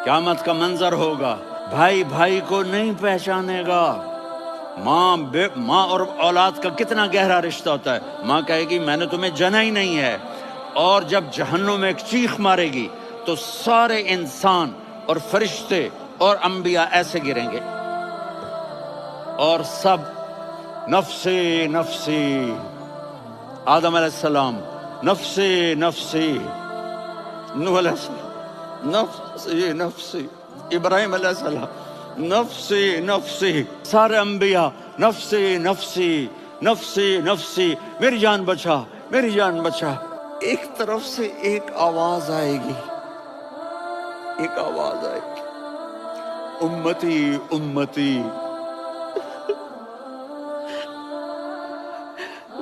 قیامت کا منظر ہوگا، بھائی بھائی کو نہیں پہچانے گا۔ ماں اور اولاد کا کتنا گہرا رشتہ ہوتا ہے۔ ماں کہے گی میں نے تمہیں جنا ہی نہیں ہے، اور جب جہنم میں ایک چیخ مارے گی تو سارے انسان اور فرشتے اور انبیاء ایسے گریں گے، اور سب نفسی نفسی، آدم علیہ السلام نفسی نفسی، نوح علیہ السلام نفسی نفسی، ابراہیم علیہ السلام نفسی نفسی، سارے انبیاء نفسی نفسی نفسی نفسی، میری جان بچا میری جان بچا۔ ایک طرف سے ایک آواز آئے گی، ایک آواز آئے گی، امتی امتی۔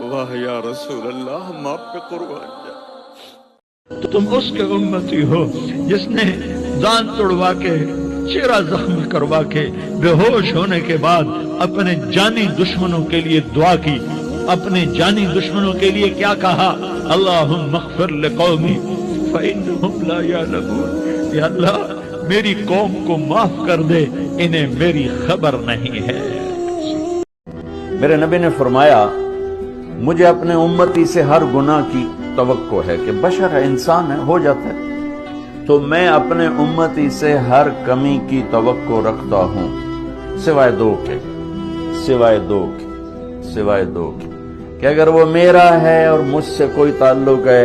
واہ یا رسول اللہ، ہم آپ پہ قربان جائیں۔ تم اس کے امتی ہو جس نے دان توڑوا کے، چہرہ زخم کروا کے، بے ہوش ہونے کے بعد اپنے جانی دشمنوں کے لیے دعا کی۔ اپنے جانی دشمنوں کے لیے کیا کہا؟ اللہم اغفر لقومی فإنہم لا یعلمون، یا اللہ میری قوم کو معاف کر دے، انہیں میری خبر نہیں ہے۔ میرے نبی نے فرمایا مجھے اپنے امتی سے ہر گناہ کی توقع ہے، کہ بشر ہے، انسان ہے، ہو جاتا ہے، تو میں اپنے امتی سے ہر کمی کی توقع رکھتا ہوں، سوائے دو کے، سوائے دو کے، سوائے دو کے، کہ اگر وہ میرا ہے اور مجھ سے کوئی تعلق ہے،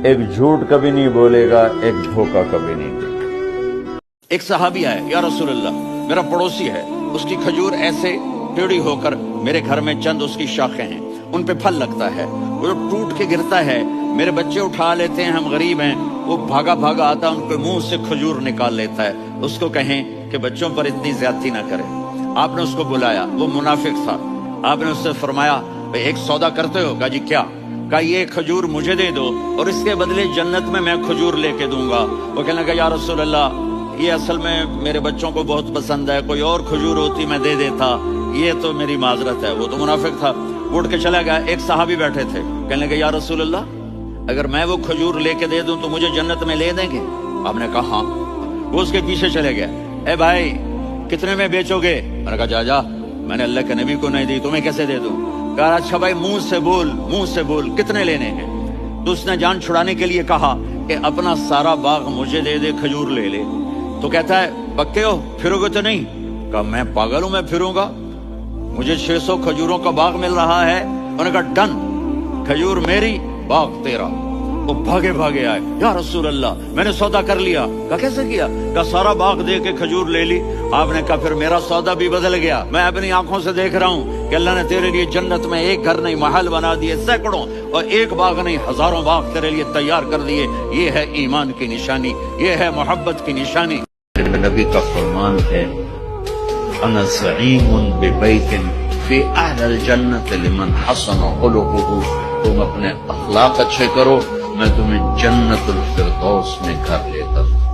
ایک جھوٹ کبھی نہیں بولے گا، ایک دھوکہ کبھی نہیں دے گا۔ ایک صحابی آئے، یا رسول اللہ میرا پڑوسی ہے، اس کی کھجور ایسے ٹیڑھی ہو کر میرے گھر میں چند اس کی شاخیں ہیں، ان پہ پھل لگتا ہے، وہ ٹوٹ کے گرتا ہے، میرے بچے اٹھا لیتے ہیں، ہم غریب ہیں، وہ بھاگا بھاگا آتا ان کے منہ سے کھجور نکال لیتا ہے۔ اس کو کہیں کہ بچوں پر اتنی زیادتی نہ کرے۔ آپ نے اس کو بلایا، وہ منافق تھا، آپ نے اس سے فرمایا بھئی ایک سودا کرتے ہو؟ کہا جی کیا؟ کہا یہ کھجور مجھے دے دو اور اس کے بدلے جنت میں کھجور لے کے دوں گا۔ وہ کہنے لگا یا رسول اللہ یہ اصل میں میرے بچوں کو بہت پسند ہے، کوئی اور کھجور ہوتی میں دے دیتا، یہ تو میری معذرت ہے۔ وہ تو منافق تھا، اٹھ کے چلا گیا۔ ایک صحابی بیٹھے تھے، کہنے لگے یا رسول اللہ اگر میں وہ کھجور لے کے دے دوں تو مجھے جنت میں لے دیں گے؟ آپ نے کہا ہاں۔ وہ اس کے پیچھے چلے گیا، اے بھائی کتنے میں بیچو گے؟ میں نے کہا جا جا، میں نے اللہ کے نبی کو نہیں دی، تمہیں کیسے دے دوں؟ کہا اچھا بھائی منہ سے بول، منہ سے بول، کتنے لینے ہیں؟ تو اس نے جان چھڑانے کے لیے کہا کہ اپنا سارا باغ مجھے دے دے، کھجور لے لے۔ تو کہتا ہے پکے ہو، پھرو گے تو نہیں؟ کہا میں پاگل ہوں، میں پھروں گا، مجھے 600 کھجوروں کا باغ مل رہا ہے۔ انہوں نے کہا ڈن، کھجور میری، باغ تیرا۔ وہ بھاگے بھاگے آئے، یا رسول اللہ میں نے سودا کر لیا۔ کہا کیسے کیا؟ کہا سارا باغ دے کے کھجور لے لی۔ آپ نے کہا پھر میرا سودا بھی بدل گیا، میں اپنی آنکھوں سے دیکھ رہا ہوں کہ اللہ نے تیرے لیے جنت میں ایک گھر نہیں محل بنا دیے سینکڑوں، اور ایک باغ نہیں ہزاروں باغ تیرے لیے تیار کر دیے۔ یہ ہے ایمان کی نشانی، یہ ہے محبت کی نشانی۔ نبی کا فرمان ہے انا زعیم ببیت فی اہل الجنت لمن حسن خلقہ، تم اپنے اخلاق اچھے کرو، میں تمہیں جنت الفردوس میں گھر لیتا ہوں۔